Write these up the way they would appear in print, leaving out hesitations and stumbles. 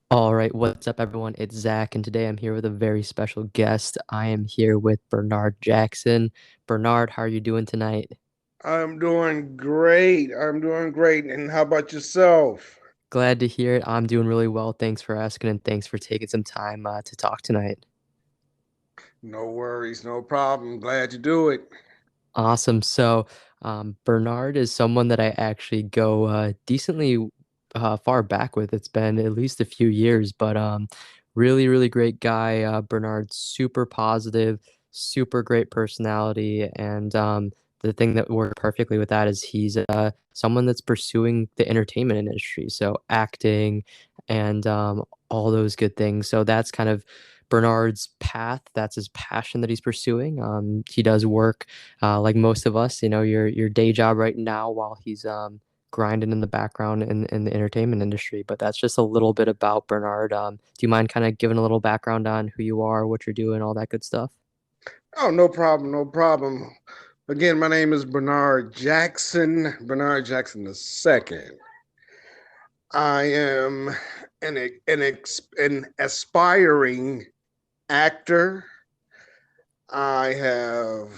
All right, what's up, everyone? It's Zach, and today I'm here with a very special guest. I am here with Bernard Jackson. Bernard, how are you doing tonight? I'm doing great. I'm doing great. And how about yourself? Glad to hear it. I'm doing really well. Thanks for asking, and thanks for taking some time to talk tonight. No worries, no problem. Glad to do it. Awesome. Bernard is someone that I actually go decently far back with. It's been at least a few years, but really, really great guy. Bernard, super positive, super great personality, and the thing that worked perfectly with that is he's someone that's pursuing the entertainment industry, so acting and all those good things. So that's kind of Bernard's path. That's his passion that he's pursuing. He does work like most of us, your day job right now while he's grinding in the background in the entertainment industry. But that's just a little bit about Bernard. Do you mind kind of giving a little background on who you are, what you're doing, all that good stuff? Oh, no problem, no problem. Again, my name is Bernard Jackson II. I am an aspiring actor. I have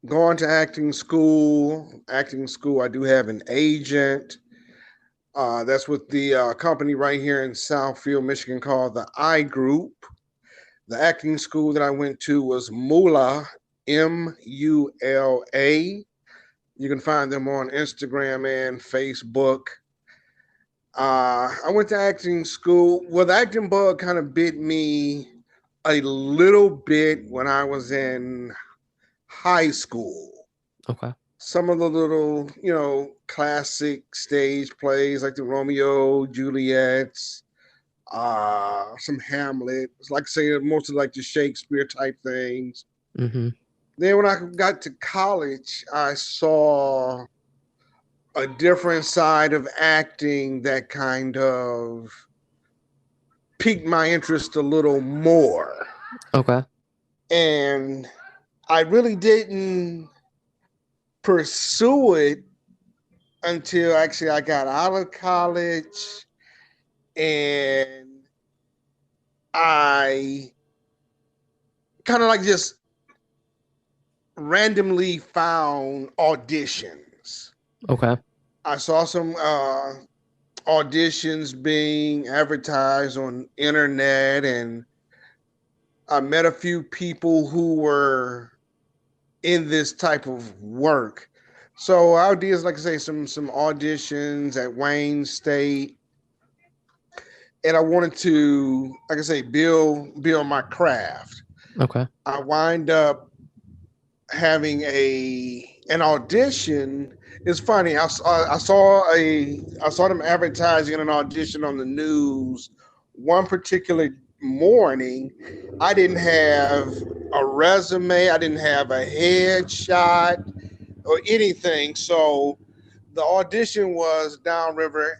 gone to acting school. Acting school, I do have an agent. That's with the company right here in Southfield, Michigan called the I Group. The acting school that I went to was Mula, Mula. You can find them on Instagram and Facebook. I went to acting school. Well, the acting bug kind of bit me a little bit when I was in high school. Okay. Some of the little, classic stage plays like the Romeo, Juliet's, some Hamlet. It's like saying mostly like the Shakespeare type things. Mm-hmm. Then when I got to college, I saw a different side of acting that kind of piqued my interest a little more. Okay. And I really didn't pursue it until actually I got out of college and I kind of like just randomly found auditions. Okay. I saw some auditions being advertised on internet, and I met a few people who were in this type of work. So I did, like I say, some auditions at Wayne State, and I wanted to, like I say, build my craft. Okay. I wind up having a an audition. It's funny. I saw them advertising an audition on the news one particular morning. I didn't have a resume. I didn't have a headshot or anything. So the audition was downriver.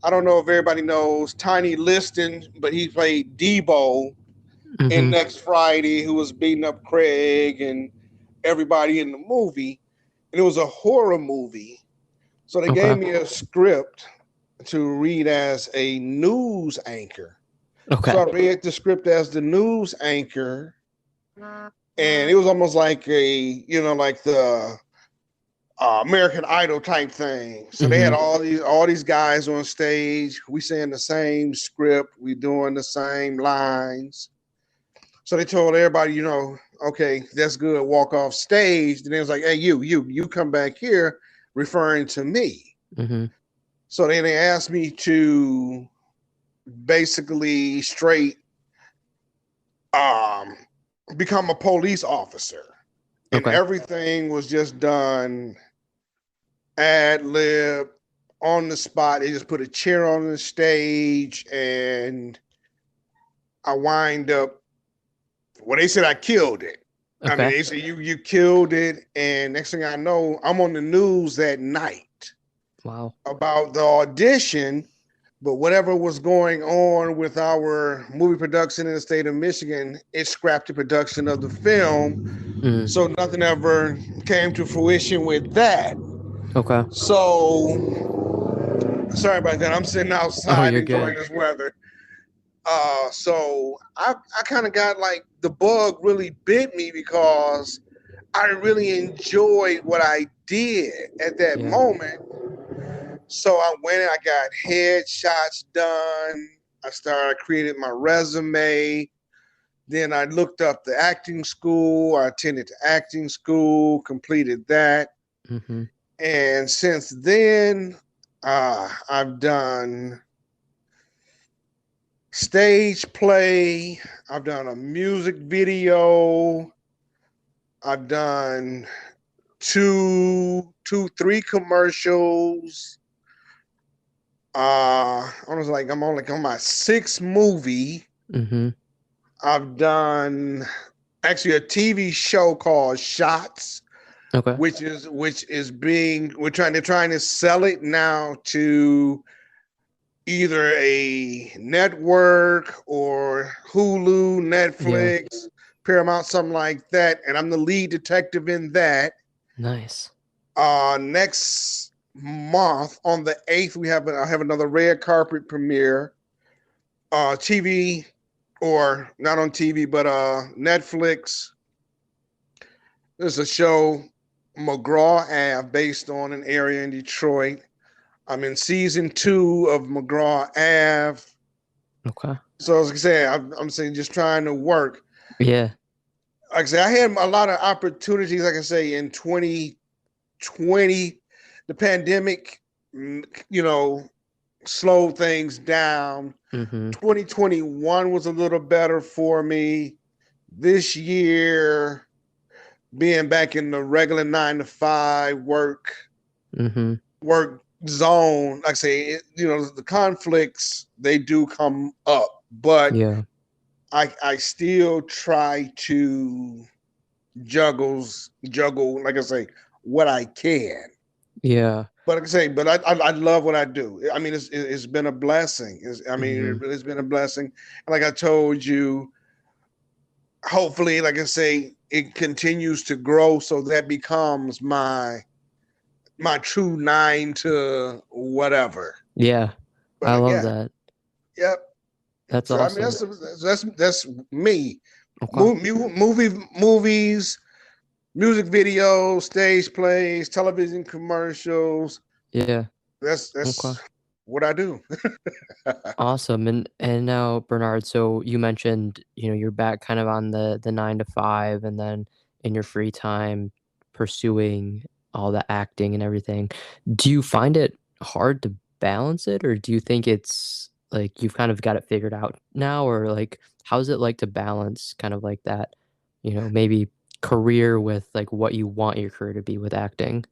I don't know if everybody knows Tiny Liston, but he played Debo in Mm-hmm. Next Friday, who was beating up Craig and everybody in the movie. And it was a horror movie. So they Okay. gave me a script to read as a news anchor. So Okay. I read the script as the news anchor, and it was almost like like the American Idol type thing. So they had Mm-hmm. all these guys on stage. We saying the same script. We doing the same lines. So they told everybody, okay, that's good. Walk off stage. Then it was like, hey, you come back here, referring to me. Mm-hmm. So then they asked me to basically straight um, become a police officer, and Okay. everything was just done ad lib on the spot. They just put a chair on the stage, and I wind up. Well, they said I killed it. I mean, Okay. they said you killed it, and next thing I know, I'm on the news that night Wow. about the audition. But whatever was going on with our movie production in the state of Michigan, it scrapped the production of the film. Mm. So nothing ever came to fruition with that. Okay. So sorry about that. I'm sitting Oh, outside you're enjoying good. this weather. So I kind of got like the bug really bit me because I really enjoyed what I did at that Yeah. moment. So I went and I got headshots done. I started creating my resume. Then I looked up the acting school. I attended the acting school, completed that. Mhm. And since then, I've done stage play. I've done a music video. I've done three commercials. I was like, I'm on like on my sixth movie. Mhm. I've done actually a TV show called Shots, Okay. which is being they're trying to sell it now to either a network or Hulu, Yeah. Netflix, Paramount, something like that. And I'm the lead detective in that. Nice. Next month on the 8th, I have another red carpet premiere. TV or not on TV, but Netflix. There's a show, McGraw Ave, based on an area in Detroit. I'm in season 2 of McGraw Ave. Okay. So as I say, I'm saying just trying to work. Yeah. Like I say, I had a lot of opportunities. Like I say, in 2020, the pandemic, you know, slowed things down. Mhm. 2021 was a little better for me. This year, being back in the regular 9 to 5 Mhm. work zone, like I say, the conflicts they do come up, but Yeah. I still try to juggle, like I say, what I can. Yeah. But like I say, but I love what I do. I mean, it's been a blessing. I mean, Mhm. it's been a blessing. And like I told you, hopefully, like I say, it continues to grow so that becomes my true 9 to whatever. Yeah. But I love again, that. yep. That's So I mean, awesome. that's me. Okay. Movies, music videos, stage plays, television commercials. Yeah. Okay. That's what I do. Awesome. And now, Bernard, so you mentioned, you're back kind of on the 9 to 5 and then in your free time pursuing all the acting and everything. Do you find it hard to balance it, or do you think it's like you've kind of got it figured out now, or like how's it like to balance kind of like that, maybe career with like what you want your career to be with acting?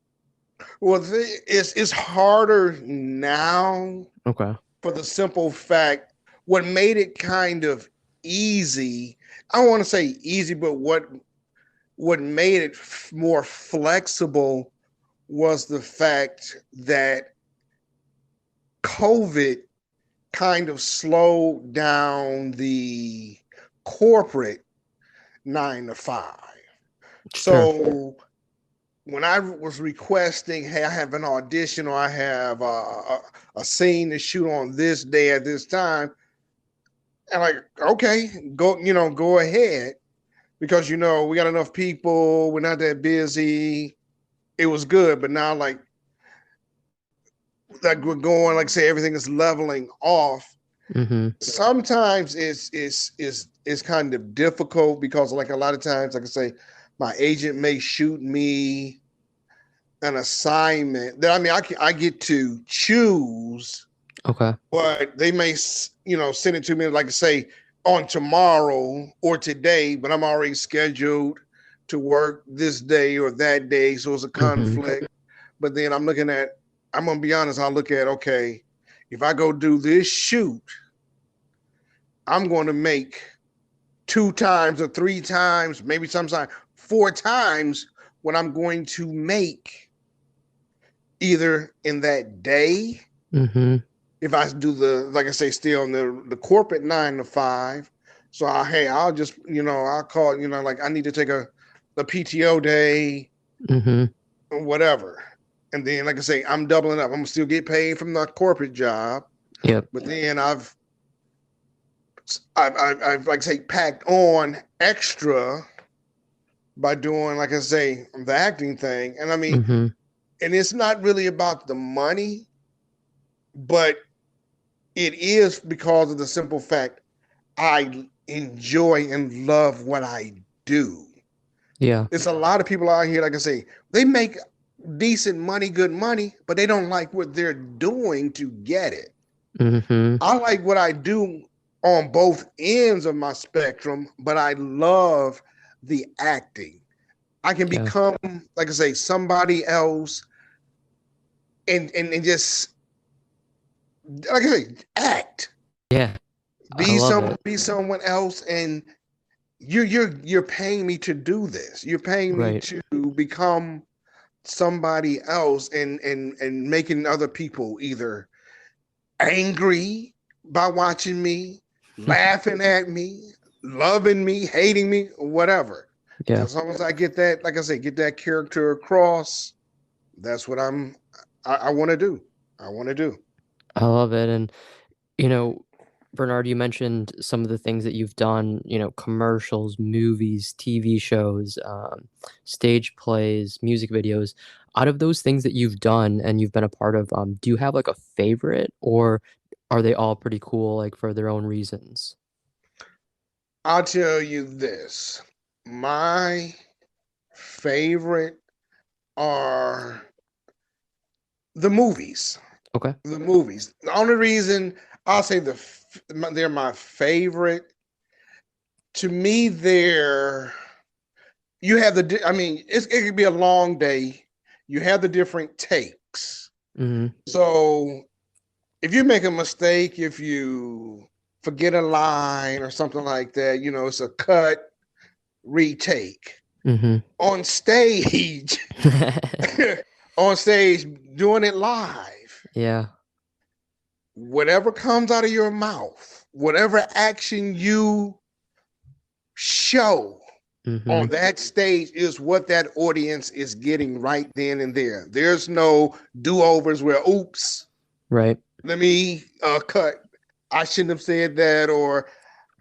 Well, it's harder now Okay. for the simple fact what made it kind of easy. I don't want to say easy, but what made it more flexible was the fact that COVID kind of slowed down the corporate 9 to 5. Sure. So when I was requesting, hey, I have an audition or I have a scene to shoot on this day at this time, and like, okay, go ahead because we got enough people, we're not that busy. It was good, but now like we're going, like say everything is leveling off. Mhm. Sometimes it's kind of difficult because like a lot of times, like I say, my agent may shoot me an assignment that I get to choose, Okay. but they may send it to me like I say on tomorrow or today, but I'm already scheduled to work this day or that day, so it's a Mhm. conflict. But then I'm gonna be honest, I'll look at okay, if I go do this shoot, I'm going to make 2 times or 3 times, maybe sometimes 4 times what I'm going to make either in that day. Mhm. If I do like I say, still in the corporate 9 to 5. So I'll just, I'll call, like I need to take a PTO day Mhm. or whatever. And then, like I say, I'm doubling up. I'm gonna still get paid from the corporate job, Yep. but then I've I've like say packed on extra by doing, like I say, the acting thing. And I mean, Mm-hmm. and it's not really about the money, but it is because of the simple fact I enjoy and love what I do. Yeah. It's a lot of people out here, like I say, they make decent money, good money, but they don't like what they're doing to get it. Mm-hmm. I like what I do on both ends of my spectrum, but I love the acting. I can Yeah. become, like I say, somebody else and just like I say, act. Yeah. I love it. Be someone else, and you're paying me to do this. You're paying me Right. to become somebody else and making other people either angry by watching me, laughing at me, loving me, hating me, or whatever. Yeah. As long as I get that, like I say, get that character across, that's what I want to do. I want to do. I love it. And you know, Bernard, you mentioned some of the things that you've done, commercials, movies, TV shows, stage plays, music videos. Out of those things that you've done and you've been a part of, do you have like a favorite, or are they all pretty cool, like for their own reasons? I'll tell you this. My favorite are the movies. Okay. The movies. The only reason I'll say they're my favorite. To me, they're you have I mean, it could be a long day. You have the different takes. Mm-hmm. So if you make a mistake, if you forget a line or something like that, it's a cut, retake. Mm-hmm. On stage, on stage, doing it live, Yeah. whatever comes out of your mouth, whatever action you show Mm-hmm. on that stage is what that audience is getting right then and there. There's no do-overs where, oops, Right. let me cut. I shouldn't have said that, or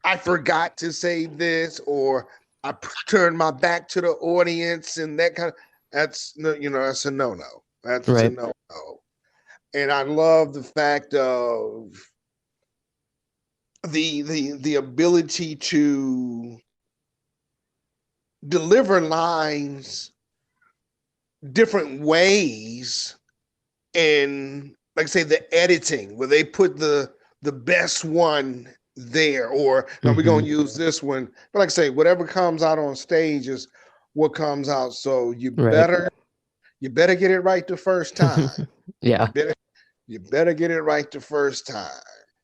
I forgot to say this, or I turned my back to the audience, and that kind of that's a no-no. That's a Right. no-no. And I love the fact of the ability to deliver lines different ways, and like I say, the editing where they put the best one there, or now we're Mm-hmm. gonna use this one. But like I say, whatever comes out on stage is what comes out. So Right. you better get it right the first time. You Yeah. better you better get it right the first time.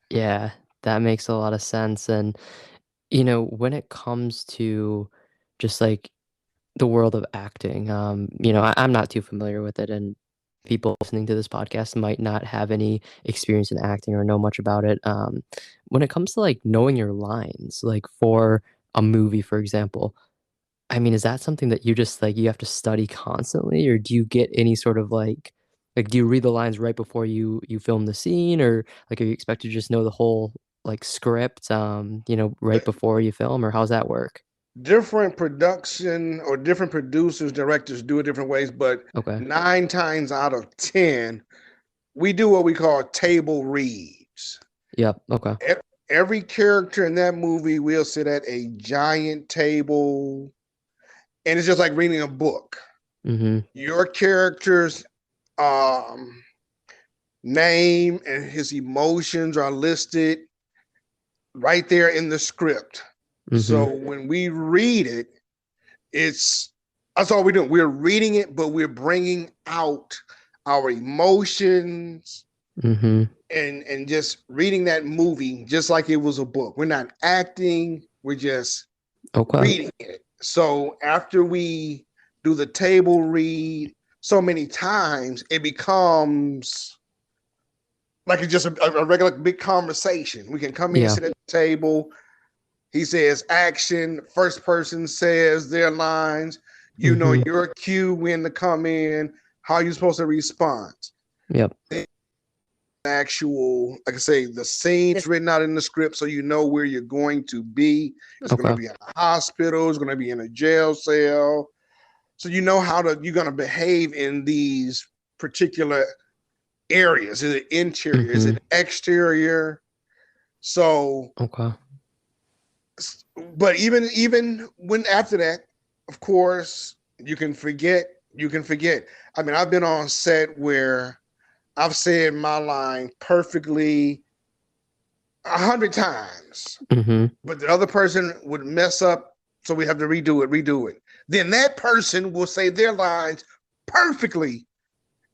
Yeah. That makes a lot of sense. And when it comes to just like the world of acting, I'm not too familiar with it, and people listening to this podcast might not have any experience in acting or know much about it. When it comes to like knowing your lines, like for a movie, for example, I mean, is that something that you just like you have to study constantly, or do you get any sort of like do you read the lines right before you film the scene, or like are you expected to just know the whole like script, right before you film, or how's that work? Different production or different producers, directors do it different ways, but Okay. 9 times out of 10, we do what we call table reads. Yep. Okay. Every character in that movie will sit at a giant table, and it's just like reading a book. Mm-hmm. Your character's um, name and his emotions are listed right there in the script. Mm-hmm. So when we read it, it's that's all we're doing. We're reading it, but we're bringing out our emotions Mm-hmm. and just reading that movie just like it was a book. We're not acting, we're just Okay. reading it. So after we do the table read so many times, it becomes like it's just a regular big conversation. We can come in, Yeah. sit at the table. He says action. First person says their lines. You know Mm-hmm. your cue when to come in. How you supposed to respond. Yep. actual, like I say, the scenes written out in the script so you know where you're going to be. It's going to Okay. be in a hospital, it's going to be in a jail cell. So you know you're going to behave in these particular areas. Is it interior? Is Mm-hmm. it exterior? So, Okay. but even when after that, of course, you can forget. You can forget. I mean, I've been on set where I've said my line perfectly 100 times, Mm-hmm. but the other person would mess up, so we have to redo it. Then that person will say their lines perfectly,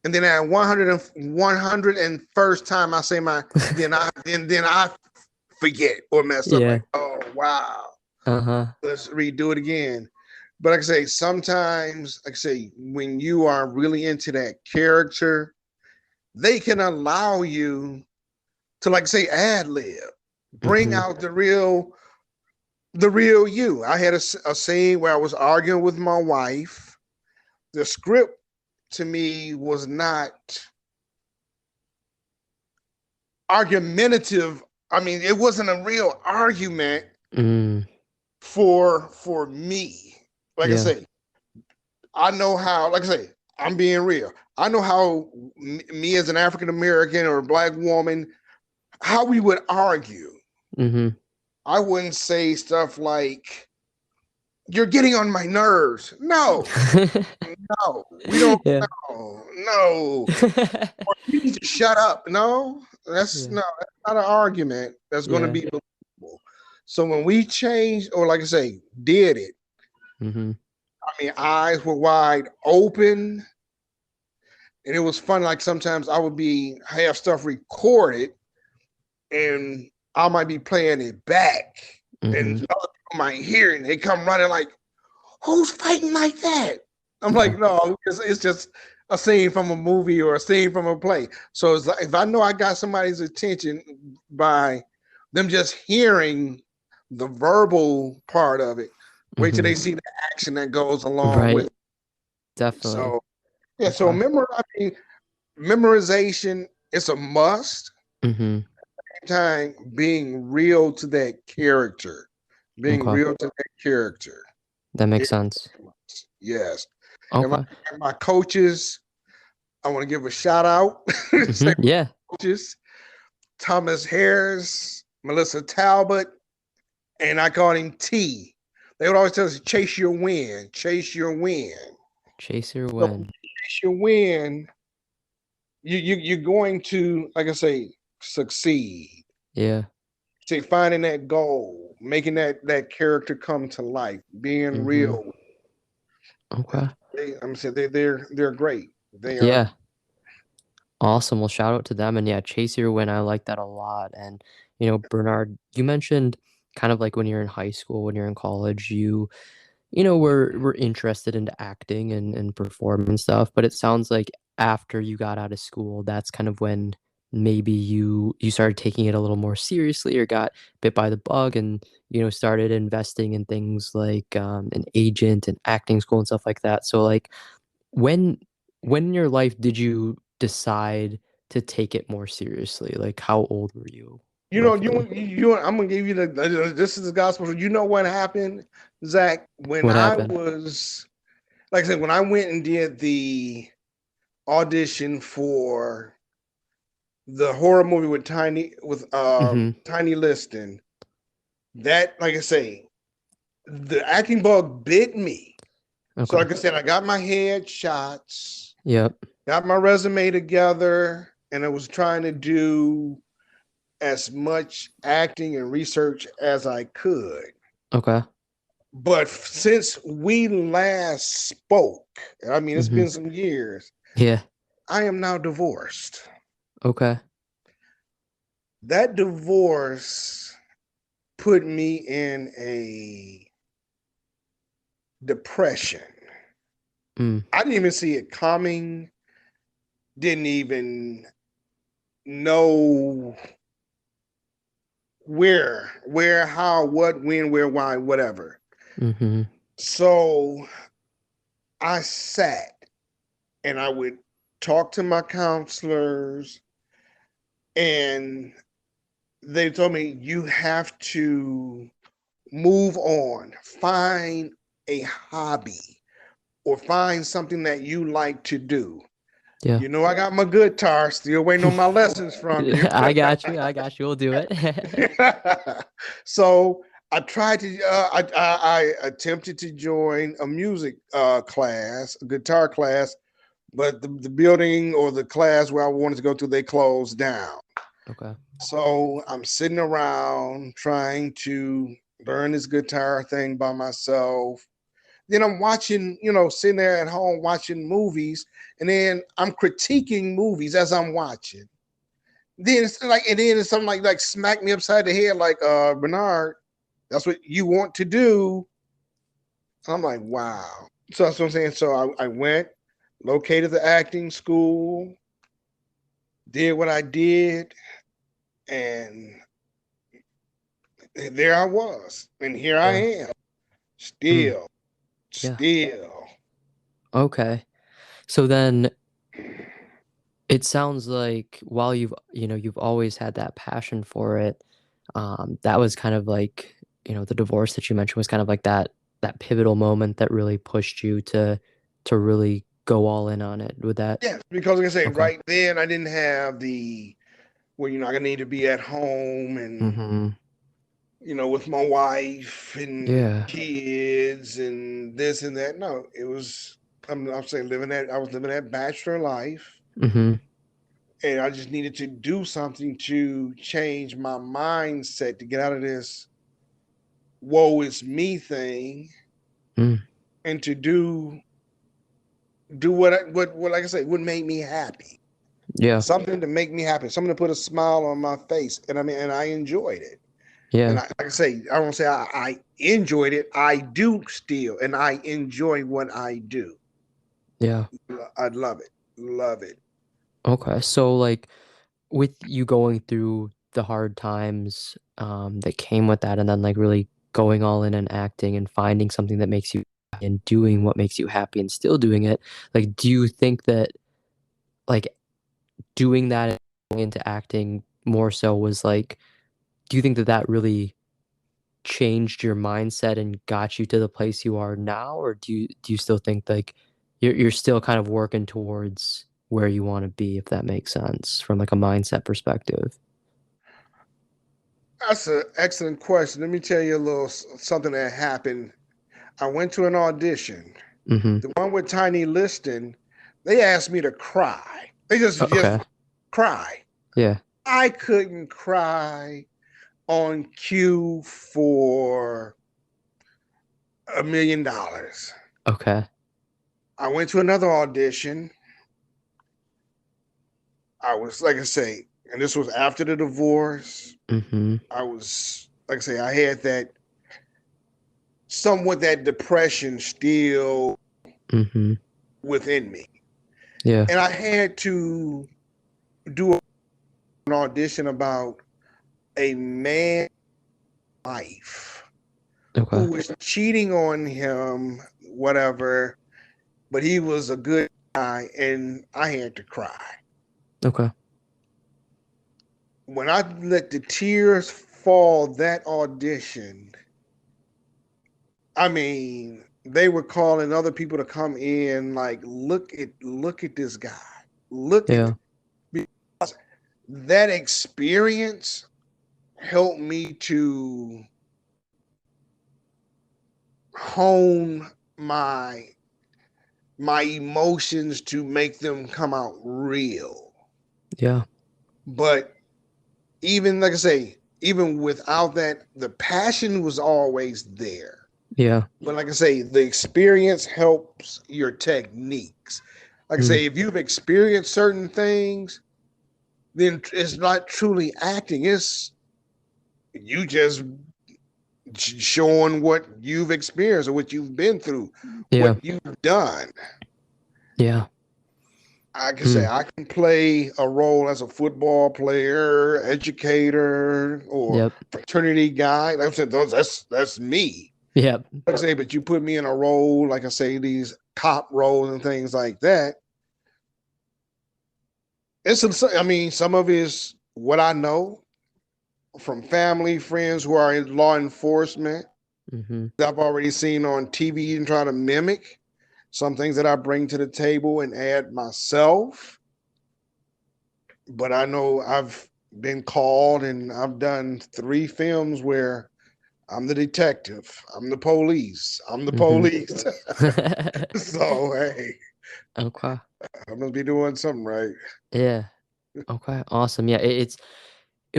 and then at 101st time I say my, then I forget or mess up. Yeah. Like, oh wow, Uh-huh. let's redo it again. But like I say, sometimes, like I say, when you are really into that character, they can allow you to, like say, ad lib, bring Mm-hmm. out the real you. I had a scene where I was arguing with my wife. The script to me was not argumentative. I mean, it wasn't a real argument Mm. for me. Like I Yeah. say, I know how. Like I say, I'm being real. I know how me as an African American or a black woman, how we would argue. Mm-hmm. I wouldn't say stuff like, "You're getting on my nerves." No, no, we don't. Yeah. No, no. You need to shut up. No, Yeah. that's not an argument that's going to Yeah. be believable. So when we changed, or like I say, did it, Mm-hmm. I mean, eyes were wide open, and it was fun. Like sometimes I would have stuff recorded, and I might be playing it back, and Mm-hmm. other people might hear it, and they come running like, "Who's fighting like that?" I'm Yeah. like, no, it's just a scene from a movie or a scene from a play. So it's like, if I know I got somebody's attention by them just hearing the verbal part of it, wait till Mm-hmm. they see the action that goes along with Right. it. Definitely. So yeah, so Okay. I mean, memorization is a must. Mm-hmm. Time being real to that character, being Okay. real to that character. That makes It, sense. yes. And Okay. my coaches, I want to give a shout out. Say Mm-hmm. Yeah. coaches, Thomas Harris, Melissa Talbot, and I called him T. They would always tell us, chase your win, chase your win. Chaser So when win. you chase your win, you're going to, like I say, succeed. Yeah. Say finding that goal, making that character come to life, being Mm-hmm. real. Okay. I'm saying they're great. They are. Yeah. Awesome. Well, shout out to them. And yeah, chase your win. I like that a lot. And, Bernard, you mentioned kind of like when you're in high school, when you're in college, we're interested into acting and performing stuff, but it sounds like after you got out of school, that's kind of when maybe you started taking it a little more seriously or got bit by the bug and started investing in things like an agent and acting school and stuff like that. So like when when in your life did you decide to take it more seriously? Like how old were you You know, roughly? I'm gonna give you this is the gospel. You know what happened, Zach? When What I happened? was, like I said, when I went and did the audition for the horror movie with Mm-hmm. Tiny Liston, that, like I say, the acting bug bit me. So, Okay. like I said, I got my head shots, Yep. got my resume together, and I was trying to do as much acting and research as I could. Okay. But since we last spoke, I mean, it's Mm-hmm. been some years, Yeah. I am now divorced. Okay. That divorce put me in a depression. Mm. I didn't even see it coming, didn't even know how, what, when, where, why, whatever. Mm-hmm. So I sat and I would talk to my counselors. And they told me you have to move on, find a hobby or find something that you like to do. Yeah. You know, I got my guitar, still waiting on my lessons from you. I got you. I got you. We'll do it. So I tried to, I attempted to join a music class, a guitar class, but the building or the class where I wanted to go to, they closed down. Okay. So I'm sitting around trying to learn this guitar thing by myself. Then I'm watching, sitting there at home watching movies, and then I'm critiquing movies as I'm watching. Then it's like, and then it's something like smack me upside the head, like, Bernard, that's what you want to do. I'm like, wow. So that's what I'm saying. So I went, located the acting school, did what I did, and there I was, and here I Yeah. am, Mm, still, yeah. still. Okay. So then it sounds like while you've always had that passion for it, that was kind of like, the divorce that you mentioned was kind of like that pivotal moment that really pushed you to really go all in on it. Would that Yes, because like I say, okay. right then I didn't have the where I need to be at home and Mm-hmm. with my wife and Yeah. kids and this and that. No, it was I'm saying I was living that bachelor life, Mm-hmm. and I just needed to do something to change my mindset to get out of this woe is me thing Mm. and to do what like I say would make me happy. Yeah. Something to make me happy, something to put a smile on my face. And I mean, and I enjoyed it. And Yeah. like I say, I don't say I enjoyed it. I do still, and I enjoy what I do. Yeah. I love it. Love it. Okay. So like with you going through the hard times that came with that and then like really going all in and acting and finding something that makes you happy and doing what makes you happy and still doing it, like do you think that like doing that and going into acting more so was like do you think that that really changed your mindset and got you to the place you are now, or do you still think like you're still kind of working towards where you want to be, if that makes sense from like a mindset perspective? That's an excellent question. Let me tell you a little something that happened. I went to an audition, Mm-hmm. the one with Tiny Liston. They asked me to cry. They just Okay. cry. Yeah. I couldn't cry on cue for $1 million. Okay. I went to another audition. I was, like I say, and this was after the divorce. Mm-hmm. I was, like I say, I had that somewhat that depression still Mm-hmm. within me. Yeah. And I had to do an audition about a man's wife Okay. who was cheating on him, whatever, but he was a good guy, and I had to cry. Okay. When I let the tears fall that audition, I mean, they were calling other people to come in, like, look at this guy. Look at Yeah. it. Because that experience helped me to hone my emotions to make them come out real. Yeah. But even like I say, even without that, the passion was always there. Yeah. But like I say, the experience helps your techniques. Like I Mm. say, if you've experienced certain things, then it's not truly acting. It's you just showing what you've experienced or what you've been through, Yeah. what you've done. Yeah. I can say Mm. I can play a role as a football player, educator, or Yep. fraternity guy. Like I said, that's me. Yep. Like I say, but you put me in a role, like I say, these cop roles and things like that. I mean, some of it's what I know from family, friends who are in law enforcement, Mm-hmm. that I've already seen on TV and try to mimic. Some things that I bring to the table and add myself. But I know I've been called and I've done 3 films where I'm the detective, I'm the police, I'm the Mm-hmm. police. So, hey, Okay. I must be doing something right. Yeah. Okay. Awesome. Yeah. It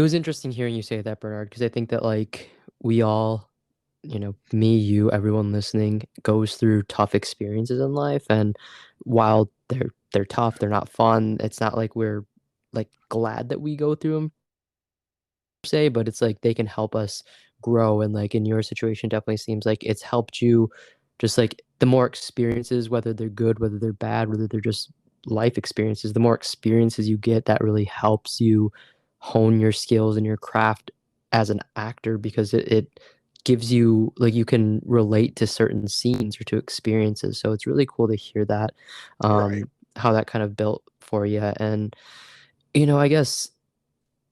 was interesting hearing you say that, Bernard, because I think that like we all, me, you, everyone listening goes through tough experiences in life, and while they're tough, they're not fun. It's not like we're like glad that we go through them say, but it's like they can help us grow. And like in your situation, definitely seems like it's helped you just like the more experiences, whether they're good, whether they're bad, whether they're just life experiences, the more experiences you get, that really helps you hone your skills and your craft as an actor because it gives you like you can relate to certain scenes or to experiences. So it's really cool to hear that, Right. how that kind of built for you. And I guess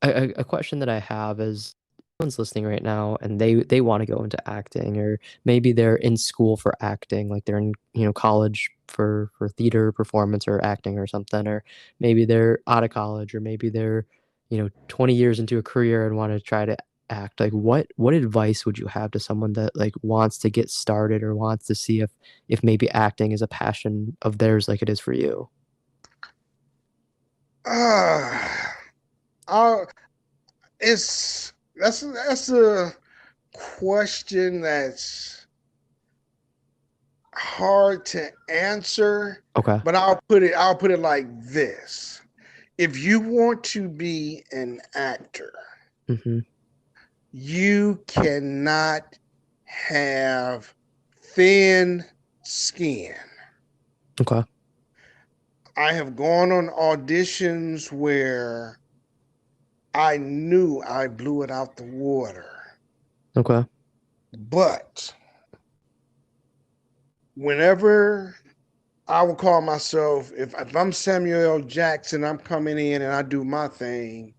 a question that I have is someone's listening right now and they want to go into acting, or maybe they're in school for acting, like they're in, college for theater performance or acting or something, or maybe they're out of college, or maybe they're, 20 years into a career and want to try to act. Like what advice would you have to someone that like wants to get started or wants to see if maybe acting is a passion of theirs like it is for you? Uh, I, that's a question that's hard to answer, Okay. but I'll put it like this. If you want to be an actor, Mm-hmm. you cannot have thin skin. Okay. I have gone on auditions where I knew I blew it out the water. Okay. But whenever I will call myself, if I'm Samuel L. Jackson, I'm coming in and I do my thing,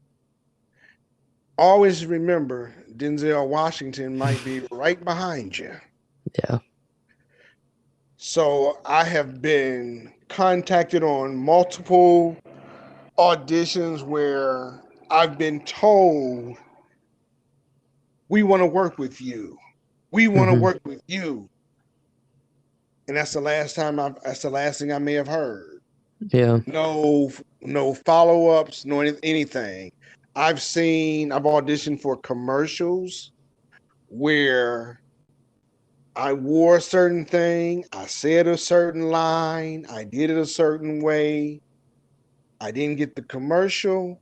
always remember Denzel Washington might be right behind you. Yeah. So I have been contacted on multiple auditions where I've been told, we want to work with you. We want to Mm-hmm. work with you. And that's the last thing I may have heard. Yeah. No follow-ups, no anything. I've auditioned for commercials where I wore a certain thing, I said a certain line, I did it a certain way. I didn't get the commercial,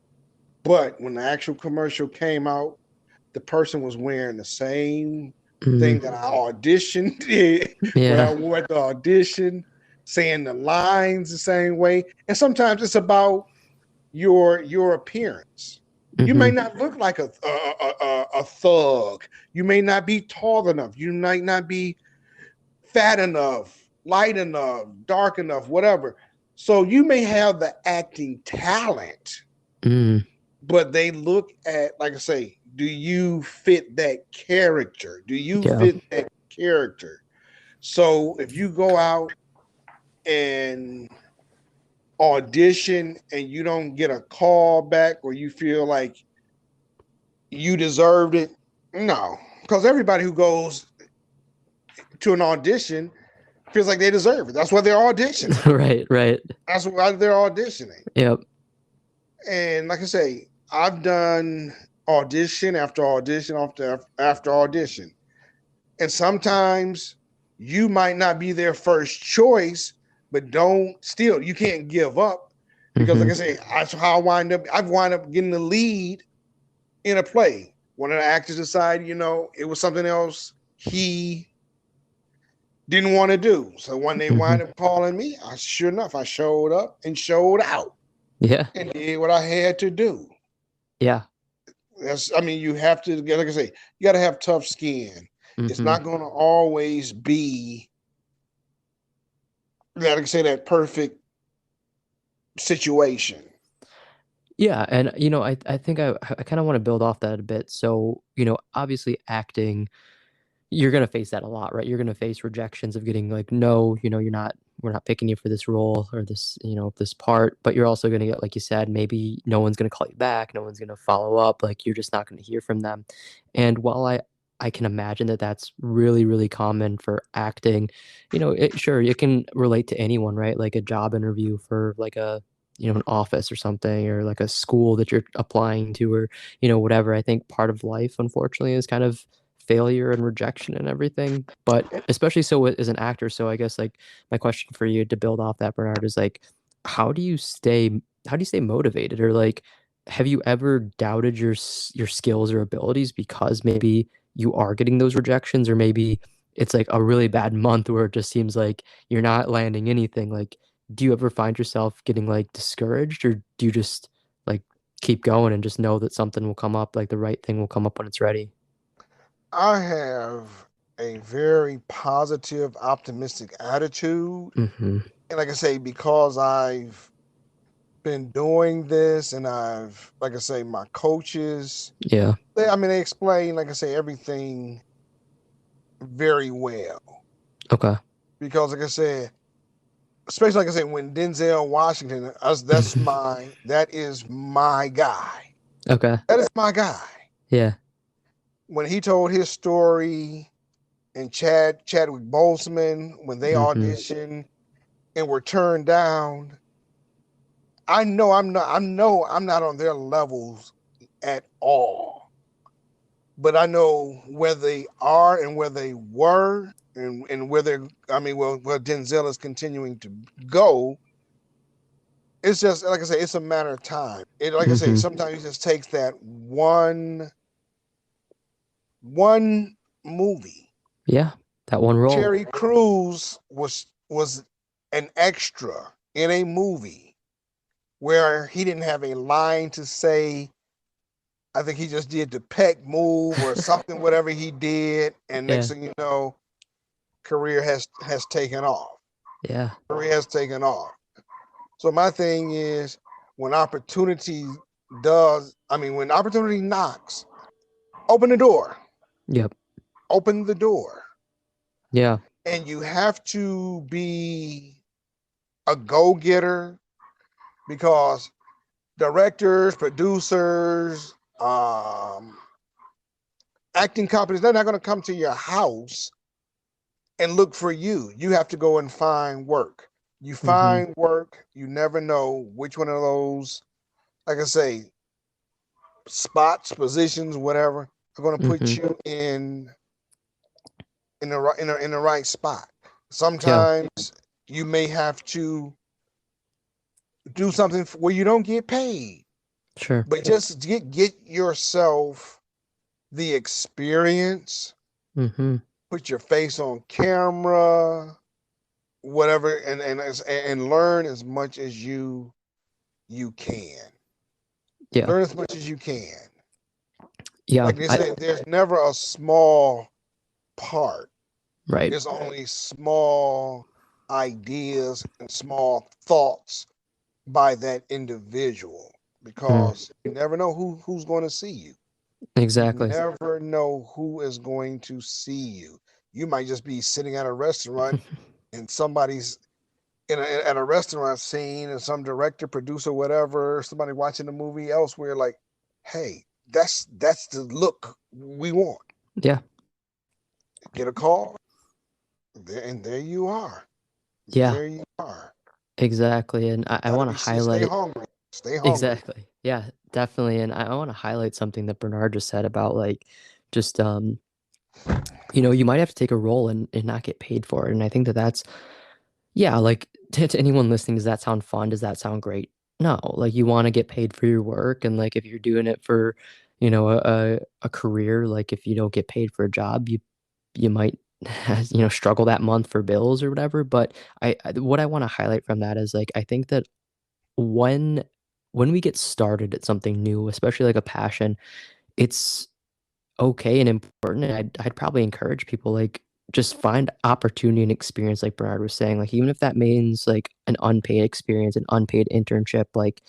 but when the actual commercial came out, the person was wearing the same thing Mhm. that I auditioned did, what I Yeah. wore at the audition, saying the lines the same way. And sometimes it's about your appearance. You may Mhm. not look like a thug. You may not be tall enough. You might not be fat enough, light enough, dark enough, whatever. So you may have the acting talent, Mm. but they look at, like I say, do you fit that character? Do you Yeah. fit that character? So if you go out and audition and you don't get a call back or you feel like you deserved it, no, because everybody who goes to an audition feels like they deserve it. That's why they're auditioning. Right, right. That's why they're auditioning. Yep. And like I say, I've done audition after audition after audition. And sometimes you might not be their first choice, but you can't give up because, like Mhm. I say, that's how I've wind up getting the lead in a play. One of the actors decided, it was something else he didn't want to do. So when they Mhm. wind up calling me, sure enough, I showed up and showed out Yeah. and did what I had to do. Yeah. You have to, like I say, you got to have tough skin. It's Mhm. not going to always be, like I say, that perfect situation. Yeah, and I think I kind of want to build off that a bit. So, obviously acting, you're gonna face that a lot, right? You're gonna face rejections of getting like, no, we're not picking you for this role or this, this part. But you're also gonna get, like you said, maybe no one's gonna call you back, no one's gonna follow up, like you're just not gonna hear from them. And while I can imagine that that's really, really common for acting, sure, it can relate to anyone, right? Like a job interview for like an office or something, or like a school that you're applying to, or, whatever. I think part of life, unfortunately, is kind of failure and rejection and everything, but especially so as an actor. So I guess like my question for you to build off that, Bernard, is like, how do you stay motivated, or like, have you ever doubted your skills or abilities because maybe you are getting those rejections, or maybe it's like a really bad month where it just seems like you're not landing anything? Like, do you ever find yourself getting like discouraged, or do you just like keep going and just know that something will come up, like the right thing will come up when it's ready? I have a very positive, optimistic attitude. Hmm. And like I say, because I've been doing this and I've, like I say, my coaches, Yeah. I mean, they explain, like I say, everything very well. Okay. Because, like I said, especially like I said, when Denzel Washington, that is my guy. Okay. That is my guy. Yeah. When he told his story and Chadwick Boseman, when they Hmm. auditioned and were turned down, I know I'm not on their levels at all. But I know where they are and where they were and where they're I mean where Denzel is continuing to go. It's just like I say, it's a matter of time. It like I say, Hmm. sometimes it just takes that one movie. Yeah. That one role. Terry Crews was an extra in a movie where he didn't have a line to say. I think he just did the peck move or something, whatever he did, and next Yeah. thing you know, career has taken off. Yeah. Career has taken off. So my thing is, when opportunity when opportunity knocks, open the door. Yep. Open the door. Yeah. And you have to be a go-getter because directors, producers, acting companies, they're not going to come to your house and look for you. You have to go and find work. You Hmm. find work, you never know which one of those, like I say, spots, positions, whatever, are going to put Hmm. you in the right spot. Yeah. Sometimes you may have to do something where you don't get paid, Sure. but just get yourself the experience, Hmm. put your face on camera, whatever, and learn as much as you can. Yeah. Learn as much as you can. Yeah. Like they say, there's never a small part. Right. There's only small ideas and small thoughts by that individual Mm. because you never know who's going to see you. You Exactly. never know who is going to see you. You might just be sitting at a restaurant and somebody's at a restaurant scene and some director, producer, whatever, somebody watching the movie elsewhere, like, hey, that's the look we want. Yeah. Get a call, and there you are. Yeah. There you are. Exactly. And I Gotta want to be stay highlight. hungry. Stay hungry. Exactly. Yeah, definitely. And I want to highlight something that Bernard just said about like just you might have to take a role and not get paid for it. And I think that that's, yeah, like to anyone listening, does that sound fun? Does that sound great? No, like you want to get paid for your work. And like if you're doing it for, a career, like if you don't get paid for a job, you might struggle that month for bills or whatever. But what I want to highlight from that is like I think that when when we get started at something new, especially like a passion, it's okay and important. And I'd probably encourage people like just find opportunity and experience, like Bernard was saying, like even if that means like an unpaid experience, an unpaid internship, like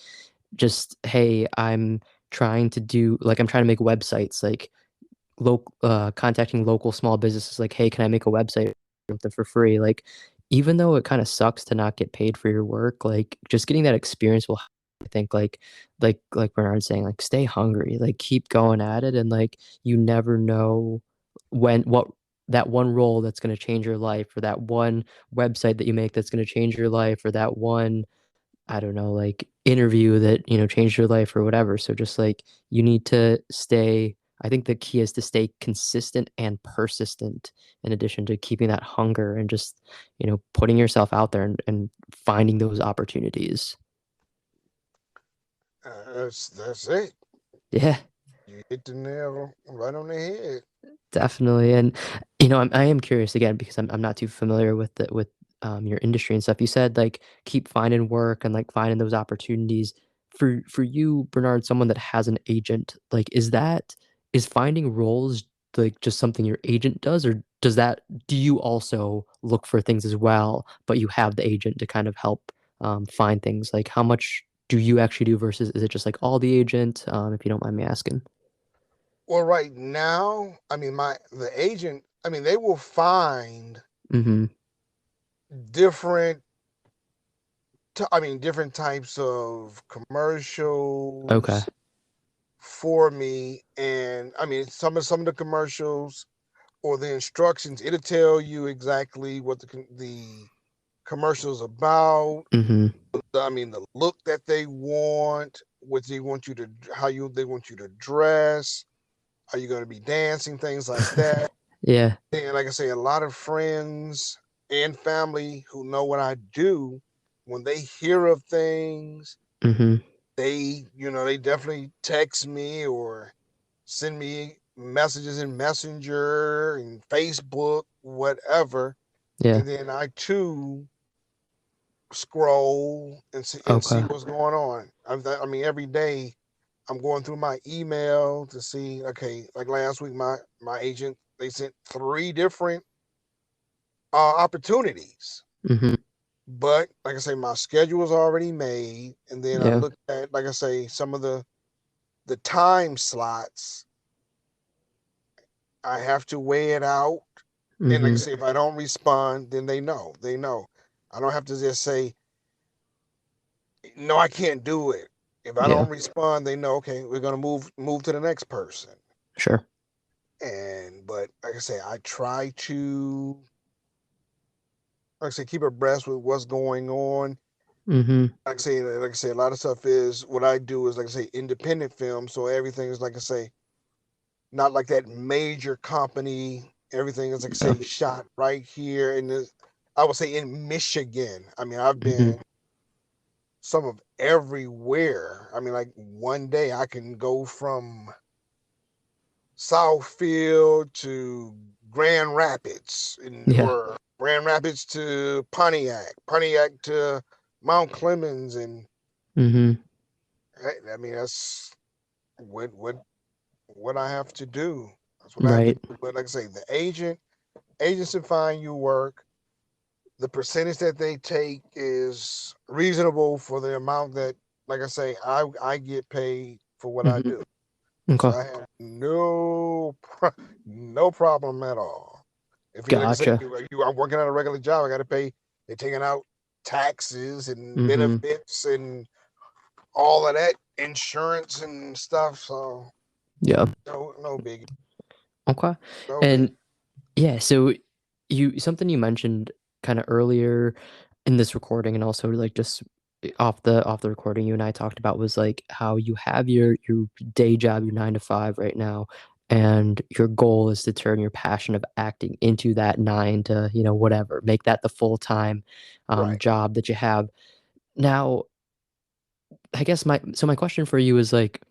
just, hey, I'm trying to make websites, like contacting local small businesses, like, hey, can I make a website or something for free? Like, even though it kind of sucks to not get paid for your work, like just getting that experience will, I think, like Bernard's saying, like stay hungry, like keep going at it, and like you never know when what that one role that's going to change your life, or that one website that you make that's going to change your life, or that one, I don't know, like interview that, changed your life or whatever. So just like you need to stay, I think the key is to stay consistent and persistent in addition to keeping that hunger and just, putting yourself out there and finding those opportunities. That's it. Yeah. You hit the nail right on the head. Definitely. And I am curious again because I'm not too familiar with your industry and stuff. You said like keep finding work and like finding those opportunities. For you, Bernard, someone that has an agent, like is finding roles like just something your agent does, or do you also look for things as well, but you have the agent to kind of help find things? Like how much do you actually do versus is it just like all the agent, if you don't mind me asking? Well, right now, I mean, the agent, I mean, they will find Mm-hmm. different, I mean, different types of Okay. commercials for me, and I mean, some of the commercials or the instructions, it'll tell you exactly what the commercial's about. Mm-hmm. I mean, the look that they want, what they want you to, how you they want you to dress. Are you going to be dancing? Things like that. Yeah. And like I say, a lot of friends and family who know what I do, when they hear of things, Mhm. they definitely text me or send me messages in Messenger and Facebook, whatever. Yeah. And then I too scroll and see Okay. what's going on. I mean, every day I'm going through my email to see. Okay, like last week, my agent, they sent three different opportunities. Mhm. But like I say, my schedule was already made, and then I Yeah. looked at, like I say, some of the time slots. I have to weigh it out, and like I Mhm. say, if I don't respond, then they know. I don't have to just say no, I can't do it. If I Yeah. don't respond, they know. Okay, we're gonna move to the next person. Sure. And but like I say, I try to, like I say, keep abreast with what's going on. Mhm. Like I say, a lot of stuff is what I do is like I say, independent film. So everything is like I say, not like that major company. Everything is like I Yeah. say, shot right here in this. I would say in Michigan. I mean, I've Mhm. been some of everywhere. I mean, like one day I can go from Southfield to Grand Rapids, Yeah. or Grand Rapids to Pontiac, Pontiac to Mount Clemens, and Mhm. I mean that's what I have to do. That's what I have to Right. do. But like I say, the agents that find you work, the percentage that they take is reasonable for the amount that, like I say, I get paid for what I Mhm. do. So Okay. I have no problem at all. If you, like I say, Gotcha. you are working at a regular job, I got to pay. They're taking out taxes and Mhm. benefits and all of that, insurance and stuff. So Yeah. no biggie, Okay. no big. And yeah, so something you mentioned kind of earlier in this recording and also like just off the recording you and I talked about was like how you have your day job, your 9 to 5 right now, and your goal is to turn your passion of acting into that 9 to, whatever, make that the full-time Right. job that you have. Now, I guess my question for you is like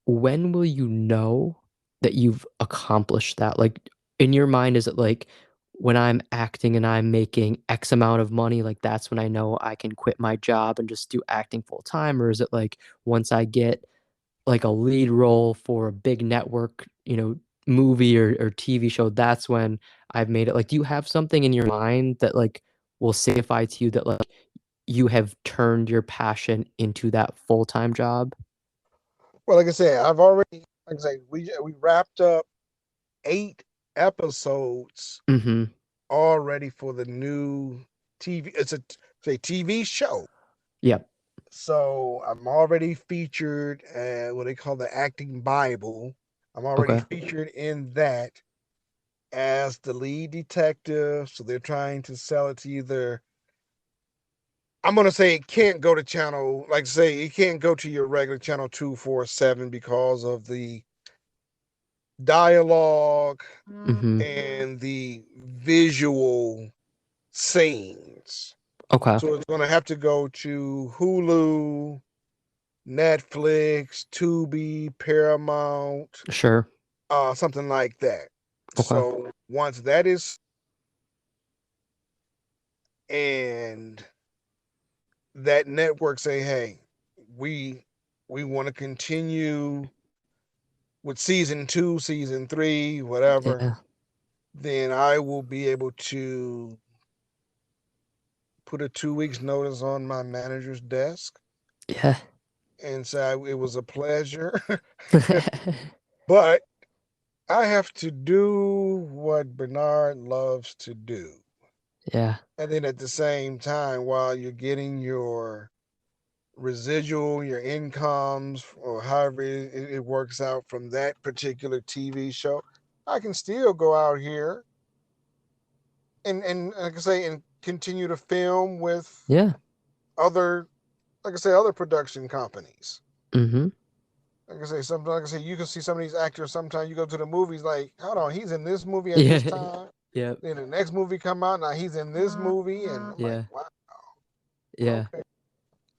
when will you know that you've accomplished that? Like, in your mind, is it like, when I'm acting and I'm making X amount of money, like, that's when I know I can quit my job and just do acting full time? Or is it like, once I get, like, a lead role for a big network, movie or TV show, that's when I've made it? Like, do you have something in your mind that, like, will signify to you that, like, you have turned your passion into that full-time job? Well, like I said, I've already, like I say, we wrapped up 8 episodes Mm-hmm. already for the new TV. It's a TV show. Yep. So I'm already featured at what they call the acting Bible. I'm already Okay. featured in that as the lead detective. So they're trying to sell it to either, I'm gonna say it can't go to channel, like say it can't go to your regular channel 247 because of the dialogue Mm-hmm. and the visual scenes. Okay. So it's gonna have to go to Hulu, Netflix, Tubi, Paramount, Sure. something like that. Okay. So once that is, and that network say, hey, we we want to continue with season 2, season 3, whatever, Yeah. then I will be able to put a 2 weeks notice on my manager's desk Yeah. and say it was a pleasure, but I have to do what Bernard loves to do. Yeah. And then at the same time, while you're getting your residual, your incomes, or however it works out from that particular TV show, I can still go out here and like I say, and continue to film with Yeah. other, like I say, other production companies. Mm-hmm. Like I say, sometimes like I say, you can see some of these actors. Sometimes you go to the movies, like, hold on, he's in this movie at this Yeah. time. Yep. Then the next movie come out, now he's in this movie, and I'm like, Yeah. wow, Yeah. okay,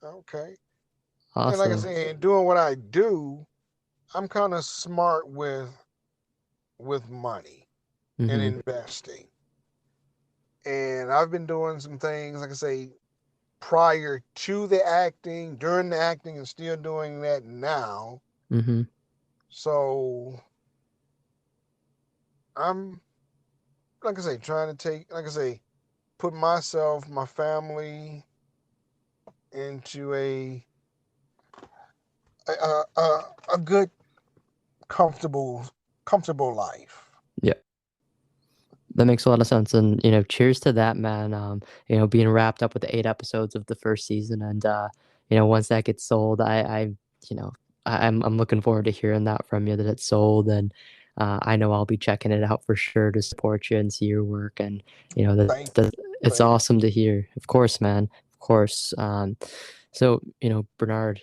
okay. And like I Awesome. say, doing what I do, I'm kind of smart with money and Mm-hmm. investing. And I've been doing some things, like I say, prior to the acting, during the acting, and still doing that now. Mm-hmm. So I'm, like I say, trying to take, like I say, put myself, my family into a good, comfortable, comfortable life. Yeah. That makes a lot of sense, and, cheers to that, man, being wrapped up with the 8 episodes of the 1st season, and, once that gets sold, you know, I'm looking forward to hearing that from you, that it's sold, and, I know I'll be checking it out for sure to support you and see your work, and, Thank that it's thank awesome to hear. Of course, man, of course, so, Bernard,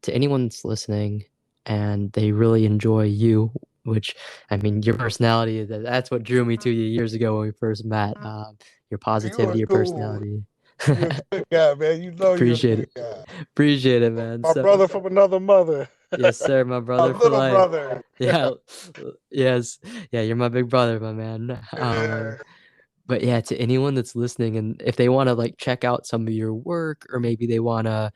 to anyone that's listening and they really enjoy you, which I mean, your personality, that's what drew me to you years ago when we first met. Your you. Are positivity, your cool. personality. You're a good guy, man. You know you're a Appreciate good it. guy. Appreciate it, man. My So, brother from another mother. yes, sir, my My brother for little life. brother. Yeah, yes, yeah, you're my big brother, my man. Yeah. But yeah, to anyone that's listening, and if they want to like check out some of your work, or maybe they want to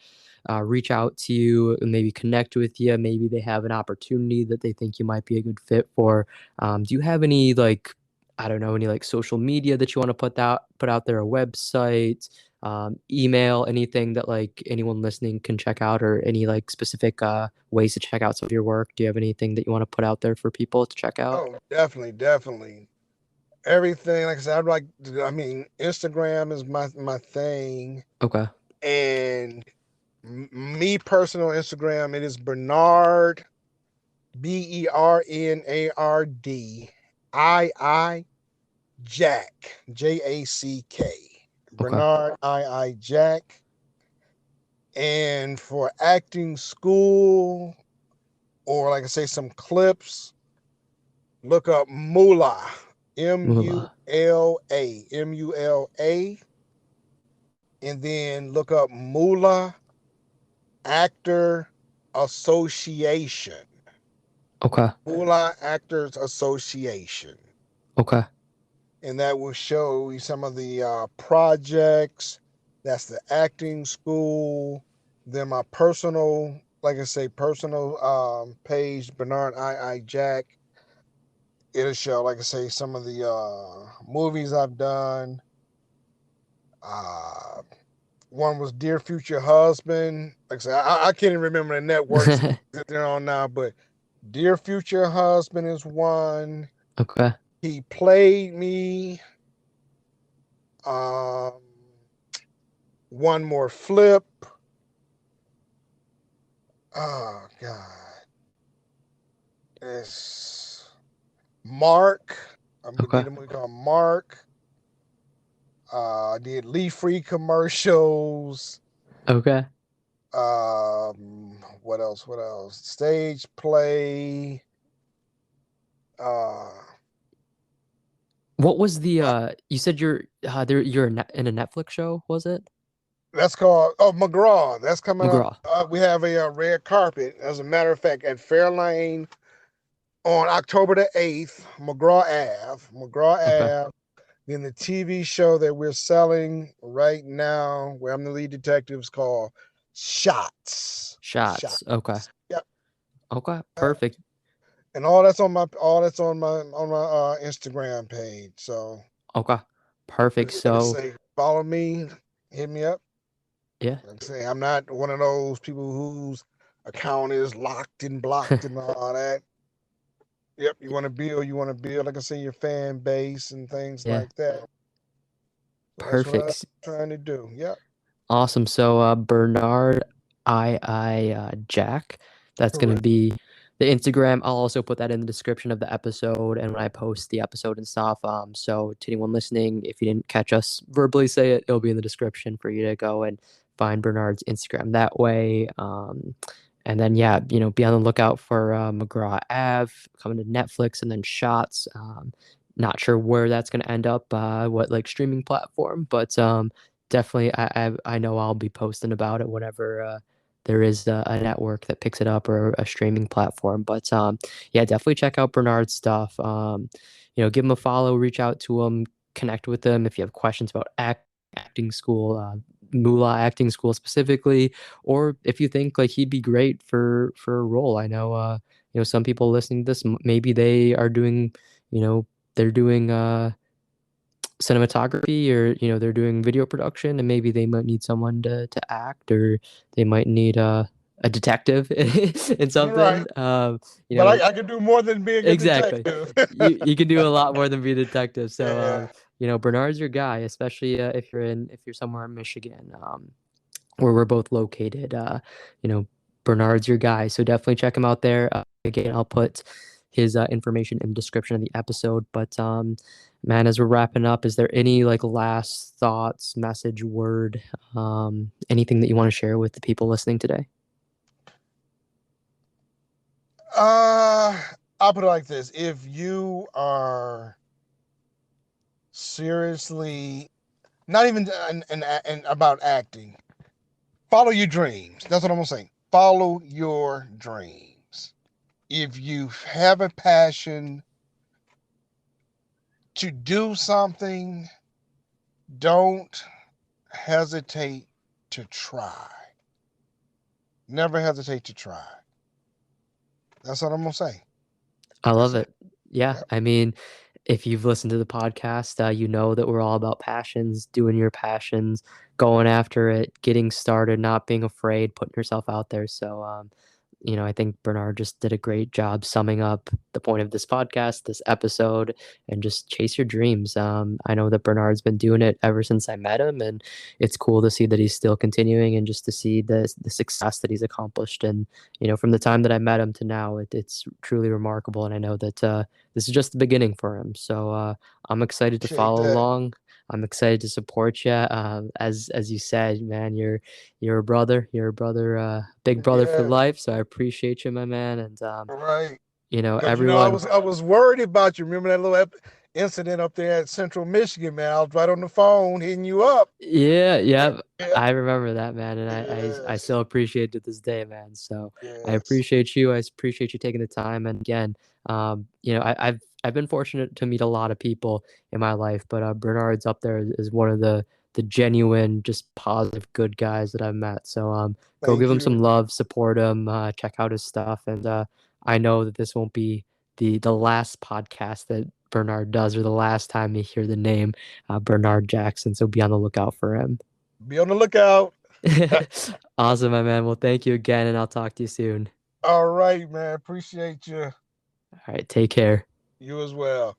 reach out to you and maybe connect with you, maybe they have an opportunity that they think you might be a good fit for. Do you have any like, I don't know, any like social media that you want to put out there, a website, email, anything that like anyone listening can check out, or any like specific ways to check out some of your work? Do you have anything that you want to put out there for people to check out? Oh, definitely, definitely. Everything, like I said, I mean, Instagram is my thing. Okay. And me personal Instagram, it is Bernard, Bernard Jack, Jack. Okay. Bernard Jack. And for acting school, or like I say, some clips, look up Mula, Moolah. Mula, and then look up Mula Actor Association. Okay. Mula Actors Association. Okay. And that will show you some of the projects. That's the acting school. Then my personal, like I say, personal page, Bernard Jack. It'll show, like I say, some of the movies I've done, uh, One was Dear Future Husband. Like I said, I can't even remember the networks that they're on now, but Dear Future Husband is one. Okay. He played me. Um, one more flip. Oh God, it's Mark. I Okay. did a movie called Mark. I did Leaf Free commercials. Okay. What else? What else? Stage play. Uh, What was the you said you're in a Netflix show, was it? that's called McGraw. That's coming up. McGraw. We have a, red carpet. As a matter of fact, at Fairlane on October the 8th, McGraw Ave. McGraw Okay. Ave. Then the TV show that we're selling right now, where I'm the lead detective, is called Shots. Shots. Shots. Okay. Yep. Okay. Perfect. And all that's on my Instagram page. So Okay. Perfect. like I So, say, follow me, hit me up. yeah. Like I say, I'm not one of those people whose account is locked and blocked and all that. Yep, you want to build, like I say, your fan base and things Yeah. like that. So that's what I'm Perfect. trying to do. Yep, Awesome. So Bernard Jack. That's gonna correct. be the Instagram. I'll also put that in the description of the episode and when I post the episode and stuff. So to anyone listening, if you didn't catch us verbally say it, it'll be in the description for you to go and find Bernard's Instagram that way. And then yeah, be on the lookout for McGraw Ave coming to Netflix and then Shots. Not sure where that's gonna end up, what like streaming platform, but definitely I know I'll be posting about it whenever there is a network that picks it up or a streaming platform. But yeah, definitely check out Bernard's stuff. Give him a follow, reach out to him, connect with him if you have questions about acting school, Moolah acting school specifically, or if you think like he'd be great for a role. I know some people listening to this maybe they are doing they're doing cinematography or they're doing video production and maybe they might need someone to act or they might need a detective in You're right, something you but know I can do more than being a exactly detective. you can do a lot more than be a detective so Yeah, Bernard's your guy especially if you're somewhere in Michigan where we're both located. You know, Bernard's your guy, so definitely check him out there. Again, I'll put his information in the description of the episode. But man, as we're wrapping up, is there any like last thoughts, message, word, anything that you want to share with the people listening today? uh, I'll put it like this: if you are seriously not even and about acting, follow your dreams. That's what I'm gonna say. Follow your dreams. If you have a passion to do something, don't hesitate to try. Never hesitate to try. That's what I'm gonna say. I That's love it. it. Yeah, Yep. I mean, if you've listened to the podcast, you know that we're all about passions, doing your passions, going after it, getting started, not being afraid, putting yourself out there. So, I think Bernard just did a great job summing up the point of this podcast, this episode, and just chase your dreams. I know that Bernard's been doing it ever since I met him, and it's cool to see that he's still continuing and just to see the success that he's accomplished. And from the time that I met him to now, it's truly remarkable. And I know that this is just the beginning for him. So I'm excited to Appreciate follow that. along. I'm excited to support you. As you said, man, you're a brother. You're a brother, big brother for Yeah. life. So I appreciate you, my man. And Right. Because everyone. I was worried about you. Remember that little incident up there at Central Michigan, man? I was right on the phone hitting you up. Yeah, Yeah. yeah. Yeah. I remember that, man, and I Yes. still appreciate it to this day, man. So I Yes. appreciate you. I appreciate you taking the time. And again, I've been fortunate to meet a lot of people in my life, but Bernard's up there is one of the genuine, just positive, good guys that I've met. So go give Thank him you. some love, support him, check out his stuff, and I know that this won't be the last podcast that Bernard does or the last time you hear the name Bernard Jackson. So be on the lookout for him. Be on the lookout. Awesome, my man. Well, thank you again, and I'll talk to you soon. All right, man. Appreciate you. All right, take care. You as well.